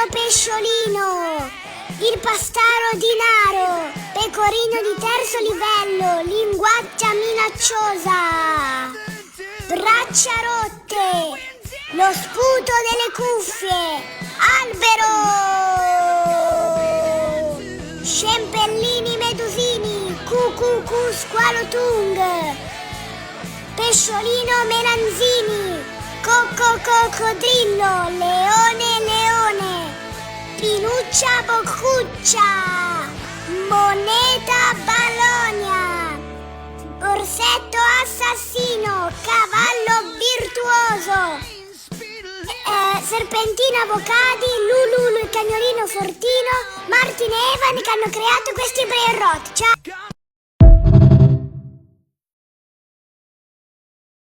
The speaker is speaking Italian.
pesciolino, il pastaro di naro, pecorino di terzo livello, linguaccia minacciosa, braccia rotte, lo sputo delle cuffie, albero, scempellini medusini, cucucu squalotung, pesciolino melanzini, coccodrillo, leone, pinuccia boccuccia, moneta Ballonia, orsetto assassino, cavallo virtuoso, serpentina Bocadi, Lulu il cagnolino fortino, Martin e Evan che hanno creato questi brain rot. Ciao!